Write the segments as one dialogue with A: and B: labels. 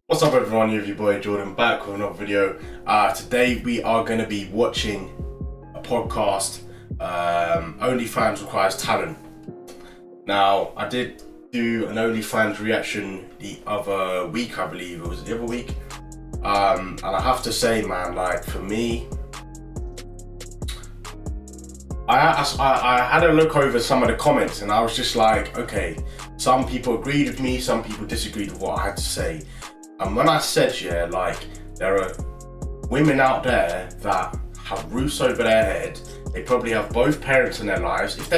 A: What's up everyone, you have your boy Jordan back with another video. Today we are going to be watching a podcast, Onlyfans Requires Talent. Now, I did do an Onlyfans reaction the other week, I believe, it was the other week. And I have to say, man, like for me, I had a look over some of the comments and I was just like, okay, some people agreed with me, some people disagreed with what I had to say. And when I said, yeah, like there are women out there that have roofs over their head, they probably have both parents in their lives. If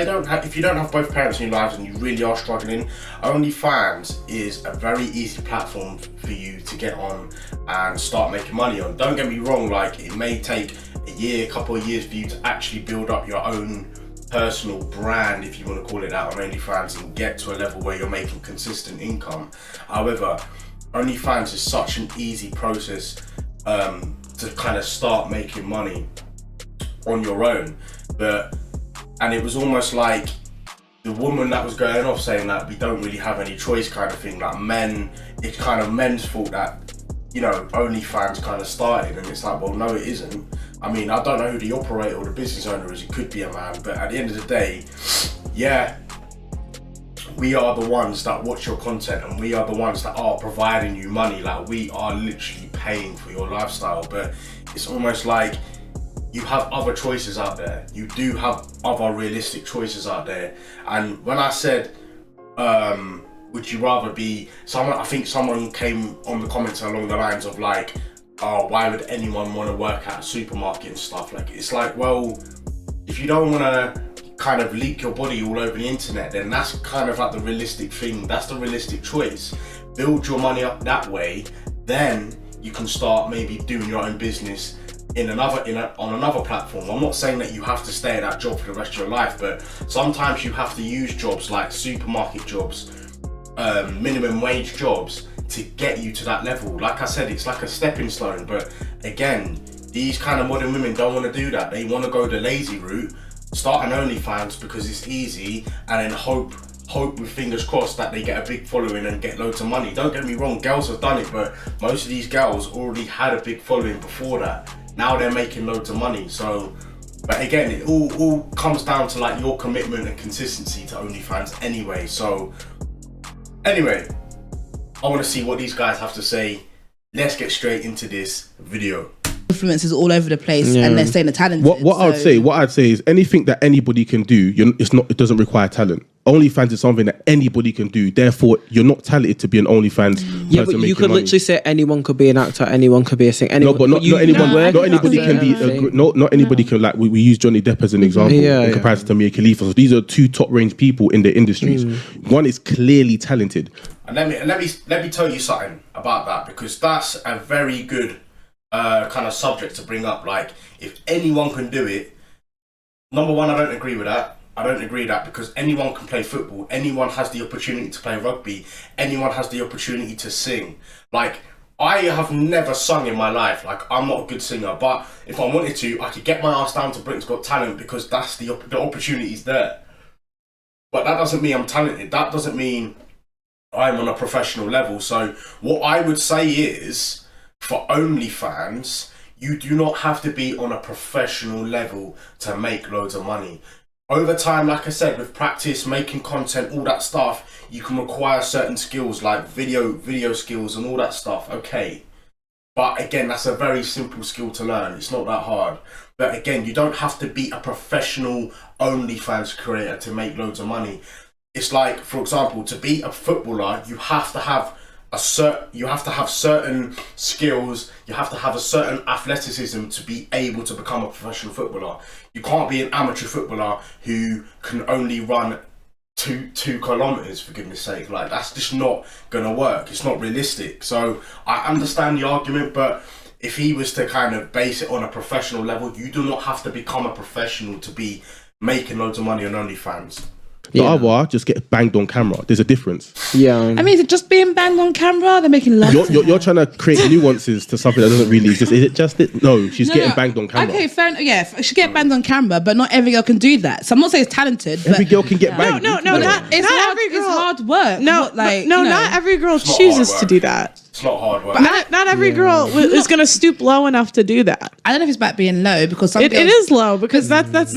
A: you don't have both parents in your lives and you really are struggling, OnlyFans is a very easy platform for you to get on and start making money on. Don't get me wrong, like it may take a year, couple of years for you to actually build up your own personal brand, if you want to call it that, on OnlyFans and get to a level where you're making consistent income. However, OnlyFans is such an easy process to kind of start making money on your own. And it was almost like the woman that was going off saying that we don't really have any choice kind of thing, like men, it's kind of men's fault that, you know, OnlyFans kind of started. And it's like, well, no, it isn't. I mean, I don't know who the operator or the business owner is, it could be a man, but at the end of the day, yeah, we are the ones that watch your content and we are the ones that are providing you money. Like we are literally paying for your lifestyle, but it's almost like you have other choices out there. You do have other realistic choices out there. And when I said, would you rather be someone, I think someone came on the comments along the lines of like, oh, why would anyone want to work at a supermarket and stuff? Like, it's like, well, if you don't want to kind of leak your body all over the internet, then that's kind of like the realistic thing. That's the realistic choice. Build your money up that way, then you can start maybe doing your own business on another platform. I'm not saying that you have to stay at that job for the rest of your life, but sometimes you have to use jobs like supermarket jobs, minimum wage jobs to get you to that level. Like I said, it's like a stepping stone, but again, these kind of modern women don't want to do that. They want to go the lazy route, start an OnlyFans because it's easy, and then hope with fingers crossed that they get a big following and get loads of money. Don't get me wrong, girls have done it, but most of these girls already had a big following before that. Now they're making loads of money. So, but again, it all comes down to like your commitment and consistency to OnlyFans anyway. So anyway, I want to see what these guys have to say. Let's get straight into this video.
B: Influencers all over the place, and they're saying the talent.
C: What I'd say is anything that anybody can do, it doesn't require talent. OnlyFans is something that anybody can do. Therefore, you're not talented to be an OnlyFans.
D: Yeah, but you could literally say anyone could be an actor, anyone could be a singer.
C: No, but not anyone. Not anybody can be. Not anybody can. Like we use Johnny Depp as an example in comparison to Mia Khalifa. So these are two top range people in their industries. One is clearly talented.
A: And let me tell you something about that, because that's a very good kind of subject to bring up. Like, if anyone can do it, number one, I don't agree with that. I don't agree with that, because anyone can play football, anyone has the opportunity to play rugby, anyone has the opportunity to sing. Like, I have never sung in my life. Like, I'm not a good singer, but if I wanted to, I could get my ass down to Britain's Got Talent, because that's the opportunity's there. But that doesn't mean I'm talented. That doesn't mean I'm on a professional level. So what I would say is, for OnlyFans, you do not have to be on a professional level to make loads of money. Over time, like I said, with practice, making content, all that stuff, you can acquire certain skills like video skills and all that stuff, okay. But again, that's a very simple skill to learn. It's not that hard. But again, you don't have to be a professional OnlyFans creator to make loads of money. It's like, for example, to be a footballer, you have to have certain skills, you have to have a certain athleticism to be able to become a professional footballer. You can't be an amateur footballer who can only run two kilometers, for goodness sake. Like, that's just not gonna work. It's not realistic. So I understand the argument, but if he was to kind of base it on a professional level, you do not have to become a professional to be making loads of money on OnlyFans.
C: The other just get banged on camera. There's a difference.
D: Yeah.
B: I mean, is it just being banged on camera? They're making love.
C: You're trying to create nuances to something that doesn't really exist. Is it just it? No, she's getting banged on camera.
B: Okay, fair enough. Yeah, she get banged on camera, but not every girl can do that. So I'm not saying it's talented.
C: Every girl can get banged.
E: No,
B: Not every girl. It's hard work.
E: Not every girl chooses to do that.
A: It's not hard work.
E: But not every girl is going to stoop low enough to do that.
B: I don't know if it's about being low because
E: It is low because that's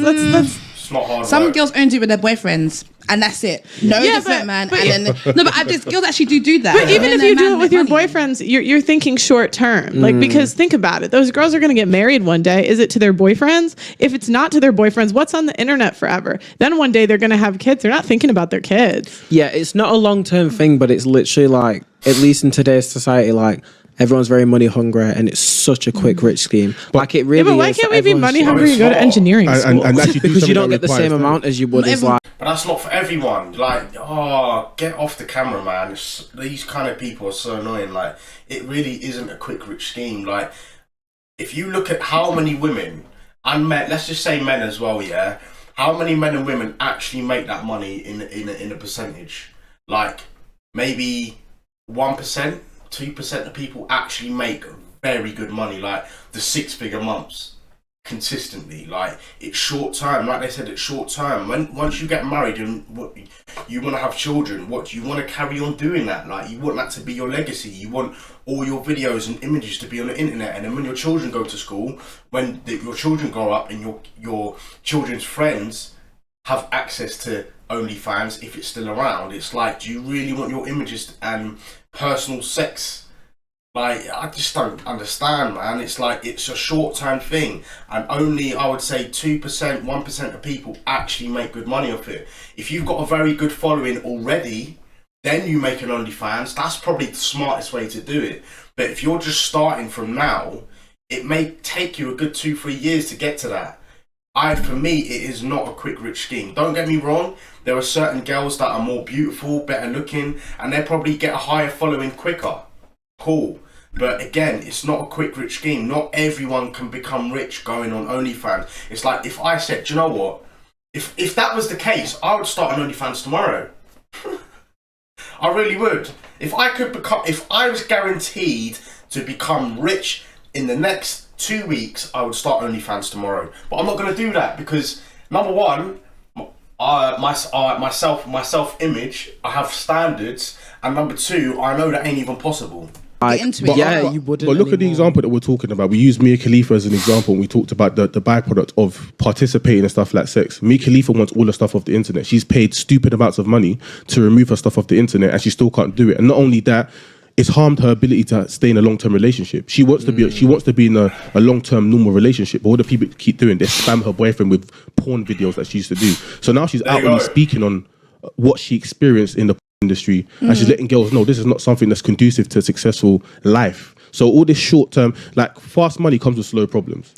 A: It's not hard
B: some
A: work.
B: girls only do it with their boyfriends, and that's it. No different, man.
E: but-
B: And then there's girls actually do that.
E: But even
B: And
E: if you
B: their
E: do
B: man
E: it with
B: make
E: your
B: money.
E: boyfriends, you're thinking short term. Like, because think about it. Those girls are going to get married one day. Is it to their boyfriends? If it's not to their boyfriends, what's on the internet forever? Then one day they're going to have kids. They're not thinking about their kids.
D: Yeah, it's not a long-term thing, but it's literally like, at least in today's society, like, everyone's very money hungry, and it's such a quick rich scheme. Like it really
E: But why
D: is.
E: can't we be
D: Everyone's-
E: money hungry and go to engineering school?
C: And actually do
D: Because you
C: something
D: don't
C: that
D: get the
C: requires
D: same
C: that.
D: amount as you would as like.
A: But that's not for everyone. Like, get off the camera, man. These kind of people are so annoying. Like, it really isn't a quick rich scheme. Like, if you look at how many women and men, let's just say men as well, yeah. How many men and women actually make that money in a percentage? Like, maybe 1%, 2% of people actually make very good money, like the 6-figure months consistently. Like, it's short term, like they said, it's short term. Once you get married and you want to have children, what you want to carry on doing that. Like, you want that to be your legacy. You want all your videos and images to be on the internet, and then when your children go to school, when your children grow up, and your children's friends have access to OnlyFans, if it's still around, it's like, do you really want your images and personal sex? Like, I just don't understand, man. It's like, it's a short-term thing, and only, I would say, 2%, 1% of people actually make good money off it. If you've got a very good following already, then you make an OnlyFans. That's probably the smartest way to do it. But if you're just starting from now, it may take you a good 2-3 years to get to that. For me, it is not a quick rich scheme. Don't get me wrong, there are certain girls that are more beautiful, better looking, and they probably get a higher following quicker. Cool. But again, it's not a quick rich scheme. Not everyone can become rich going on OnlyFans. It's like, if I said, do you know what? If that was the case, I would start an OnlyFans tomorrow. I really would. If I was guaranteed to become rich in the next 2 weeks, I would start OnlyFans tomorrow. But I'm not going to do that because, number one, my self-image, I have standards, and number two, I know that ain't even possible.
D: You wouldn't.
C: But look at the example that we're talking about. We used Mia Khalifa as an example, and we talked about the byproduct of participating in stuff like sex. Mia Khalifa wants all the stuff off the internet. She's paid stupid amounts of money to remove her stuff off the internet, and she still can't do it. And not only that, it's harmed her ability to stay in a long-term relationship. She wants to be in a long-term normal relationship, but all the people keep doing, they spam her boyfriend with porn videos that she used to do. So now she's outwardly speaking on what she experienced in the industry, and she's letting girls know this is not something that's conducive to a successful life. So all this short-term, like, fast money comes with slow problems,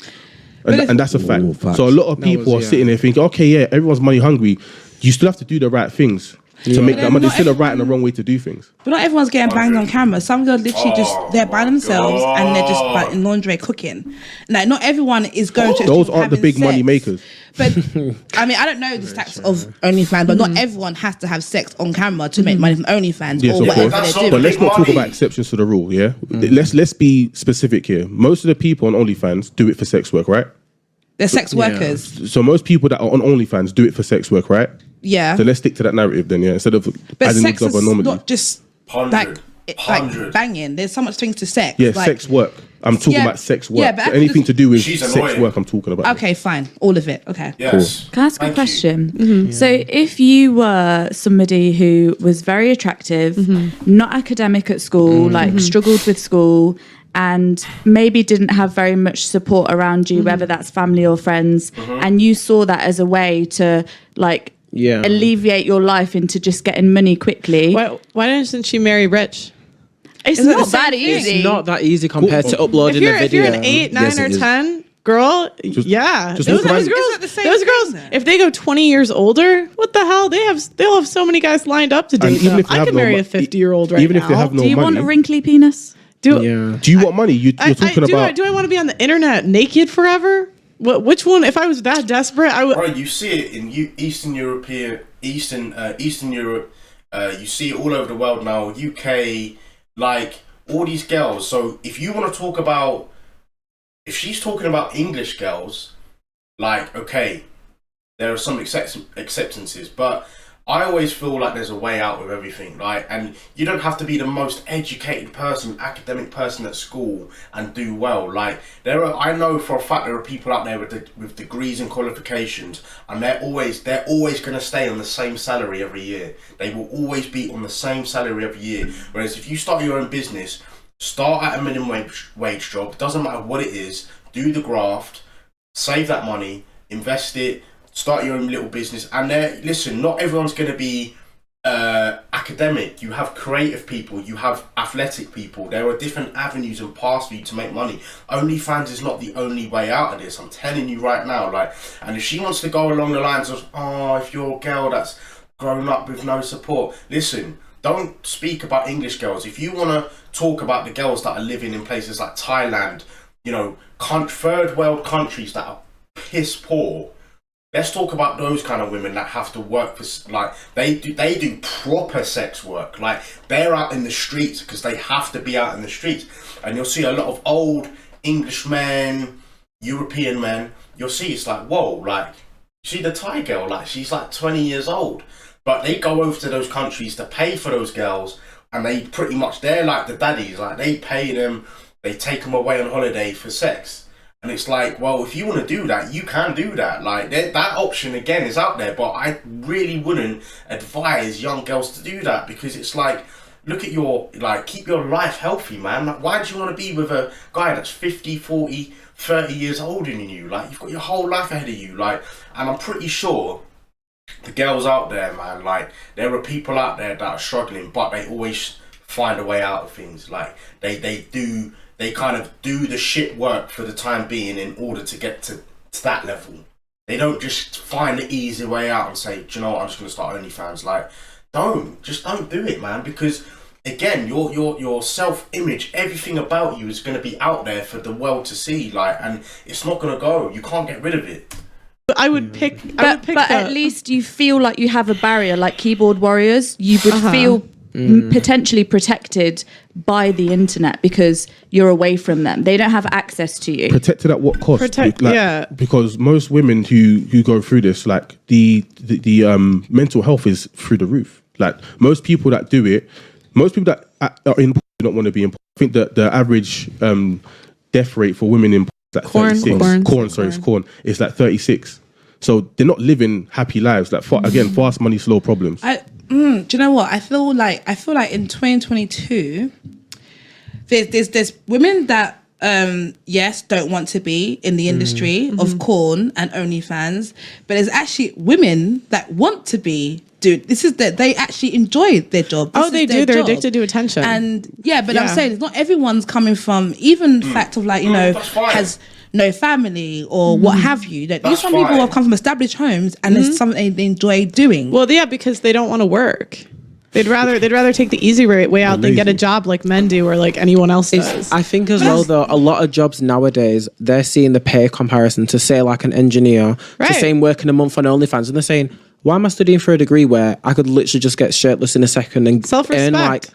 C: and that's a fact. So a lot of people are sitting there thinking, okay, yeah, everyone's money hungry. You still have to do the right things to make that money. There's still a right and a wrong way to do things.
B: But not everyone's getting banged on camera. Some girls literally they're by themselves and they're just like in lingerie cooking. Like, not everyone is going to.
C: Those aren't the big money makers.
B: But I mean, I don't know the stats of OnlyFans, but not everyone has to have sex on camera to make money from OnlyFans
C: Yes,
B: or
C: of
B: whatever
C: course.
B: they're doing.
C: But let's not talk about exceptions to the rule. Yeah, let's be specific here. Most of the people on OnlyFans do it for sex work, right?
B: They're sex workers.
C: So most people that are on OnlyFans do it for sex work, right?
B: Yeah.
C: So let's stick to that narrative then, yeah. Instead of
B: But
C: adding
B: sex
C: example
B: is
C: normally.
B: not just like banging. There's so much things to sex.
C: Yeah,
B: like,
C: sex work. I'm talking about sex work.
B: Yeah, but
C: So anything to do with
A: She's
C: sex
A: annoying.
C: work, I'm talking about.
B: Okay, fine. All of it. Okay.
A: Yes.
F: Can I ask a
A: Thank
F: question?
A: you.
F: So if you were somebody who was very attractive, not academic at school, like struggled with school, and maybe didn't have very much support around you, whether that's family or friends, and you saw that as a way to like alleviate your life into just getting money quickly.
E: Why doesn't she marry rich?
F: It's not that easy.
D: It's not that easy compared to uploading a video.
E: If you're an 8, 9, or 10 girl,
C: just
E: those girls, if they go 20 years older, what the hell? They'll have so many guys lined up to date them. I could marry a 50-year-old right now.
C: Even if they have no
F: Do you
C: money.
F: want a wrinkly penis?
C: Do you want money? You're talking about.
E: Do I want to be on the internet naked forever? Which one? If I was that desperate, I would.
A: Bro, you see it in Eastern Europe. You see it all over the world now. UK, like all these girls. So if you want to talk about, if she's talking about English girls, like okay, there are some acceptances, but I always feel like there's a way out with everything, right? And you don't have to be the most educated person, academic person at school and do well. Like I know for a fact there are people out there with degrees and qualifications, and they're always going to stay on the same salary every year. They will always be on the same salary every year. Whereas if you start your own business, start at a minimum wage job. Doesn't matter what it is. Do the graft, save that money, invest it. Start your own little business, and listen, not everyone's going to be academic. You have creative people, you have athletic people. There are different avenues and paths for you to make money. OnlyFans is not the only way out of this. I'm telling you right now. Like, and if she wants to go along the lines of, if you're a girl that's grown up with no support, listen, don't speak about English girls. If you want to talk about the girls that are living in places like Thailand, you know, third world countries that are piss poor. Let's talk about those kind of women that have to work for, like, they do proper sex work. Like, they're out in the streets because they have to be out in the streets. And you'll see a lot of old English men, European men. You'll see it's like, whoa, like, you see the Thai girl, like, she's like 20 years old. But they go over to those countries to pay for those girls. And they pretty much, they're like the daddies. Like, they pay them, they take them away on holiday for sex. And it's like, well, if you want to do that, you can do that. Like, that option, again, is out there. But I really wouldn't advise young girls to do that, because it's like, look at keep your life healthy, man. Like, why do you want to be with a guy that's 50, 40, 30 years older than you? Like, you've got your whole life ahead of you. Like, and I'm pretty sure the girls out there, man, like, there are people out there that are struggling, but they always find a way out of things. Like, they kind of do the shit work for the time being in order to get to that level. They don't just find the easy way out and say, do you know what, I'm just going to start OnlyFans. Like, don't do it, man, because again, your self-image, everything about you is going to be out there for the world to see, like, and it's not going to go. You can't get rid of it.
E: But I would pick.
F: But at least you feel like you have a barrier, like keyboard warriors. You would feel potentially protected by the internet because you're away from them. They don't have access to you.
C: Protected at what cost? Because most women who go through this, like the mental health is through the roof. Like, most people that do it, most people that are in do not want to be in. I think that the average death rate for women in is like 36. Corn. It's like 36. So they're not living happy lives. Like, again, fast money, slow problems.
B: Do you know what? I feel like in 2022, there's women that yes, don't want to be in the industry of corn and OnlyFans, but there's actually women that want to be. Dude, this is that they actually enjoy their job.
E: They do. They're addicted to attention.
B: And but I'm saying it's not everyone's coming from even the fact of, like, you know, has no family or what have you. That some people have come from established homes and it's something they enjoy doing.
E: Well, yeah, because they don't want to work. They'd rather take the easy way out than get a job like men do or like anyone else does.
D: I think as well, though, a lot of jobs nowadays, they're seeing the pay comparison to, say, like an engineer, to saying working a month on OnlyFans, and they're saying, why am I studying for a degree where I could literally just get shirtless in a second and earn, like,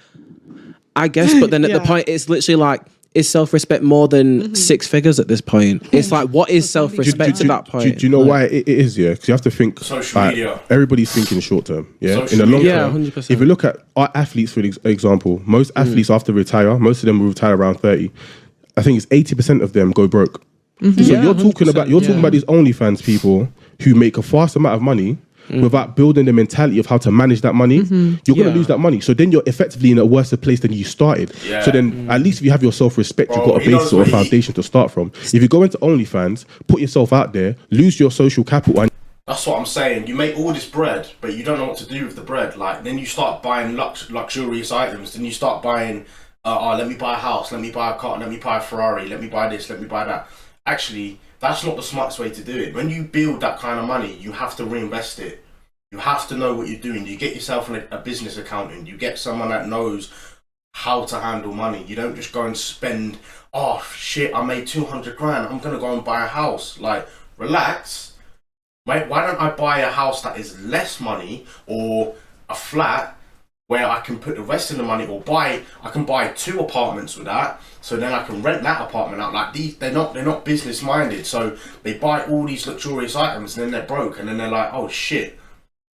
D: I guess, but then at the point, it's literally like, is self-respect more than six figures at this point? It's like, what is self-respect at that point?
C: Do you know why it is? Yeah, because you have to think. Social media. Everybody's thinking short term. Yeah, in the long term.
D: 100%.
C: If you look at our athletes, for example, most athletes after retire, most of them will retire around 30. I think it's 80% of them go broke. So you're talking about these OnlyFans people who make a vast amount of money. Without building the mentality of how to manage that money, you're going to lose that money. So then you're effectively in a worse place than you started. Yeah. So then at least if you have your self-respect, you've got a basis or a foundation to start from. If you go into OnlyFans, put yourself out there, lose your social capital. And
A: that's what I'm saying. You make all this bread, but you don't know what to do with the bread. Like, then you start buying luxurious items. Then you start buying, let me buy a house, let me buy a car, let me buy a Ferrari, let me buy this, let me buy that. Actually, that's not the smartest way to do it. When you build that kind of money, you have to reinvest it. You have to know what you're doing. You get yourself a business accountant. You get someone that knows how to handle money. You don't just go and spend, oh shit, I made 200 grand, I'm gonna go and buy a house. Like, relax. Why don't I buy a house that is less money, or a flat where I can put the rest of the money, or I can buy 2 apartments with that, so then I can rent that apartment out. Like, they're not business minded, so they buy all these luxurious items and then they're broke, and then they're like, oh shit.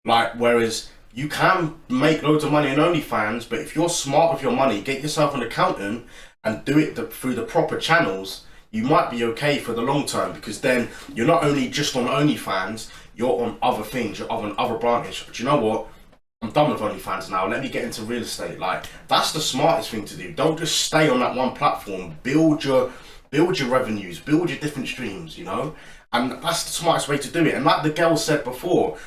A: Like, whereas you can make loads of money on OnlyFans, but if you're smart with your money, get yourself an accountant and do it through the proper channels, you might be okay for the long term, because then you're not only just on OnlyFans, you're on other things, you're on other branches. But you know what? I'm done with OnlyFans now. Let me get into real estate. Like, that's the smartest thing to do. Don't just stay on that one platform. Build your revenues, build your different streams, you know? And that's the smartest way to do it. And like the girl said before,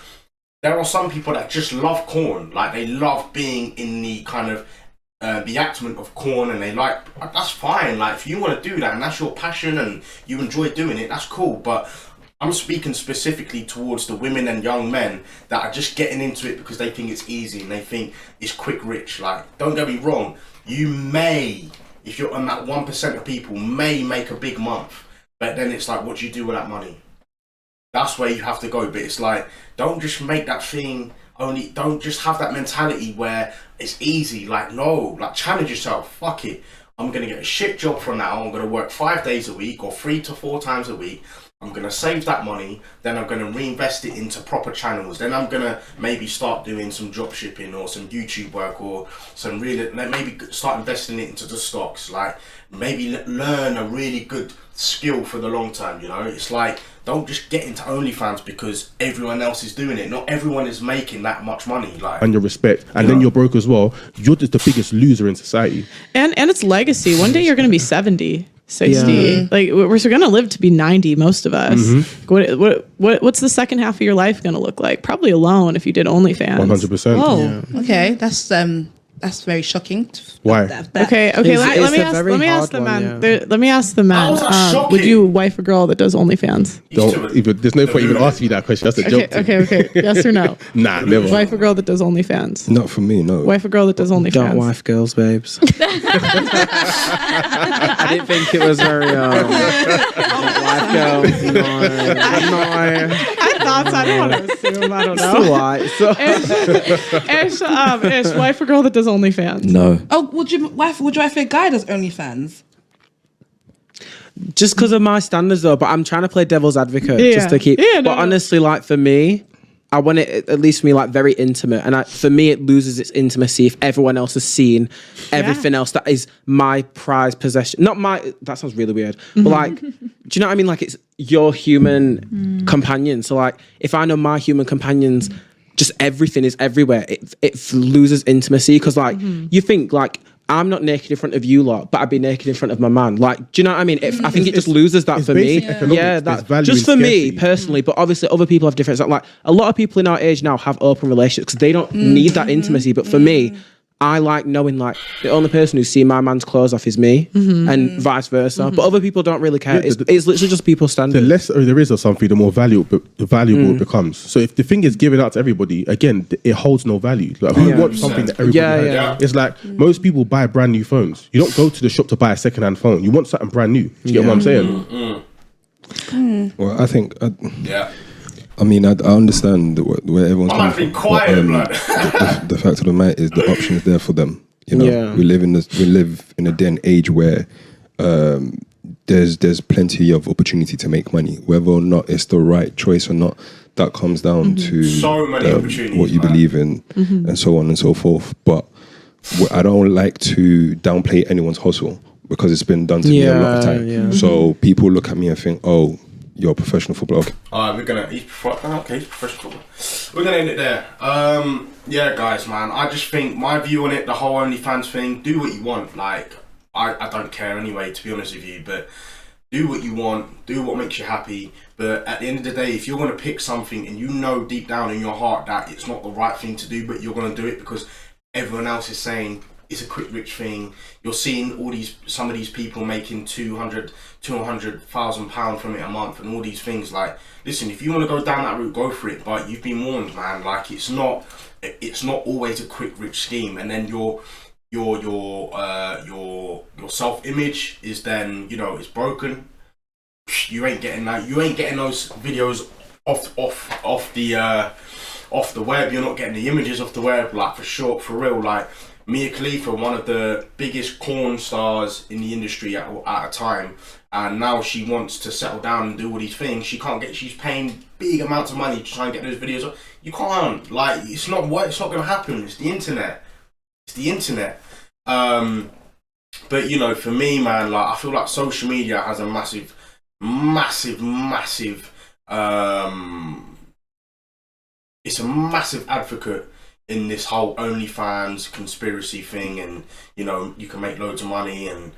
A: there are some people that just love corn. Like, they love being in the kind of the actment of corn, and that's fine. Like, if you want to do that and that's your passion and you enjoy doing it, that's cool. But I'm speaking specifically towards the women and young men that are just getting into it because they think it's easy and they think it's quick rich. Like, don't get me wrong, you may, if you're on that 1% of people, may make a big month, but then it's like, what do you do with that money? That's where you have to go. But it's like, don't just make that thing don't just have that mentality where it's easy. Like, no, like, challenge yourself. Fuck it, I'm gonna get a shit job from now. I'm gonna work 5 days a week or 3 to 4 times a week. I'm going to save that money, then I'm going to reinvest it into proper channels. Then I'm going to maybe start doing some drop shipping or some YouTube work, or maybe start investing it into the stocks. Like, maybe learn a really good skill for the long term, you know? It's like, don't just get into OnlyFans because everyone else is doing it. Not everyone is making that much money. Like,
C: and your respect. And then you're broke as well. You're just the biggest loser in society.
E: And it's legacy. One day you're going to be 70. 60. Yeah. Like, we're going to live to be 90, most of us. Mm-hmm. What's the second half of your life going to look like? Probably alone if you did OnlyFans.
C: 100%.
B: Oh, okay. That's very shocking.
C: Why?
E: Okay. Let me ask the men. Let me ask the men. Would you wife a girl that does OnlyFans?
C: There's no point even asking you that question. That's a joke.
E: Okay. Yes or no?
C: Nah, never.
E: Wife a girl that does OnlyFans?
G: Not for me, no.
E: Wife a girl that does OnlyFans?
D: Don't wife girls, babes. I didn't think it was very wife girls. No.
E: I thought so. I don't want to assume. I don't know. Ish, wife a girl that does OnlyFans?
G: No.
B: Oh, would you wife a guy that does OnlyFans?
D: Just because of my standards, though. But I'm trying to play devil's advocate just to keep. Yeah, but honestly, like, for me, I want it, at least for me, like, very intimate. And for me, it loses its intimacy if everyone else has seen everything else that is my prized possession. Not my, that sounds really weird. But, like, do you know what I mean? Like, it's your human companion. So, like, if I know my human companions, just everything is everywhere, it loses intimacy. Because, like, you think, like, I'm not naked in front of you lot, but I'd be naked in front of my man. Like, do you know what I mean? I think it just loses that for me. Yeah, that just for me personally. But obviously, other people have different. Like, a lot of people in our age now have open relationships because they don't need that intimacy. But for me, I like knowing, like, the only person who's seen my man's clothes off is me, and vice versa. But other people don't really care. It's literally just people's standards.
C: The less there is of something, the more valuable it becomes. So if the thing is given out to everybody, again, it holds no value. Like, who wants something that everybody has? It's like most people buy brand new phones. You don't go to the shop to buy a second-hand phone. You want something brand new. Do you get what I'm saying?
G: Well, I think... I mean, I understand where everyone's coming from.
A: Quiet,
G: the fact of the matter is the option is there for them. You know, we live in a day and age where there's plenty of opportunity to make money, whether or not it's the right choice or not. That comes down to
A: so many opportunities,
G: what you believe in, and so on and so forth. But I don't like to downplay anyone's hustle because it's been done to me a lot of time. Yeah. So people look at me and think, oh, you're a professional footballer. Okay.
A: He's professional footballer. We're gonna end it there. Yeah, guys, man. I just think my view on it, the whole OnlyFans thing, do what you want. Like, I don't care anyway, to be honest with you, but do what you want, do what makes you happy. But at the end of the day, if you're gonna pick something and you know deep down in your heart that it's not the right thing to do, but you're gonna do it because everyone else is saying it's a quick rich thing. You're seeing some of these people making £200,000 from it a month and all these things. Like, listen, if you want to go down that route, go for it. But you've been warned, man. Like, it's not always a quick rich scheme. And then you're your self-image is then, you know, it's broken, you ain't getting that. You ain't getting those videos off the web. You're not getting the images off the web, like, for real. Like, Mia Khalifa, one of the biggest porn stars in the industry at a time, and now she wants to settle down and do all these things. She can't get. She's paying big amounts of money to try and get those videos up. You can't. Like, it's not going to happen. It's the internet. But you know, for me, man, like, I feel like social media has a massive it's a massive advocate in this whole OnlyFans conspiracy thing, and you know, you can make loads of money. And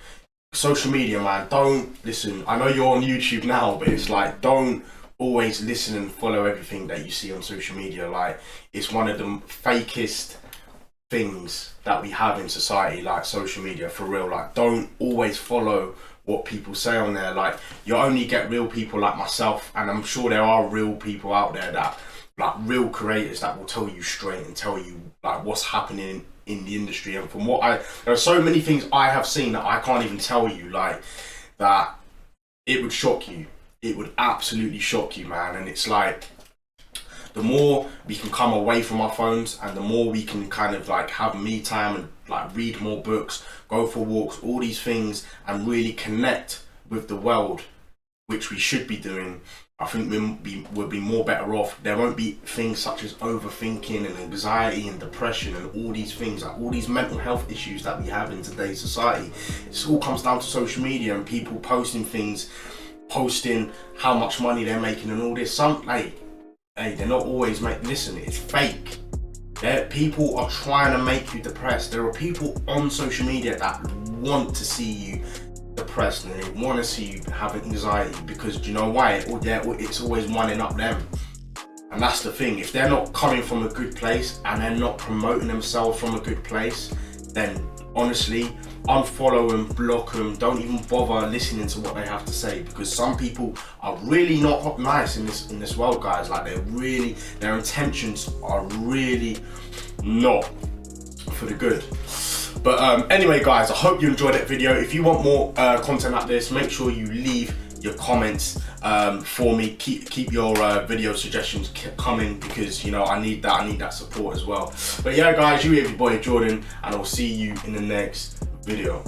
A: social media, man, don't listen. I know you're on YouTube now, but it's like, don't always listen and follow everything that you see on social media. Like, it's one of the fakest things that we have in society, like social media, for real. Like, don't always follow what people say on there. Like, you only get real people like myself, and I'm sure there are real people out there that, like, real creators that will tell you straight and tell you like what's happening in the industry. And from what there are so many things I have seen that I can't even tell you, like, that it would shock you. It would absolutely shock you, man. And it's like, the more we can come away from our phones, and the more we can kind of like have me time and like read more books, go for walks, all these things, and really connect with the world, which we should be doing, I think we'll be more better off. There won't be things such as overthinking and anxiety and depression and all these things, like all these mental health issues that we have in today's society. It all comes down to social media and people posting things, posting how much money they're making and all this. They're not always listen, it's fake. People are trying to make you depressed. There are people on social media that want to see you depressed, and they want to see you having anxiety, because do you know why? It's always winding up them. And that's the thing. If they're not coming from a good place and they're not promoting themselves from a good place, then honestly, unfollow them, block them. Don't even bother listening to what they have to say, because some people are really not nice in this world, guys. Like, their intentions are really not for the good. But anyway, guys, I hope you enjoyed that video. If you want more content like this, make sure you leave your comments for me. Keep your video suggestions coming, because you know, I need that support as well. But yeah, guys, you have your boy Jordan, and I'll see you in the next video.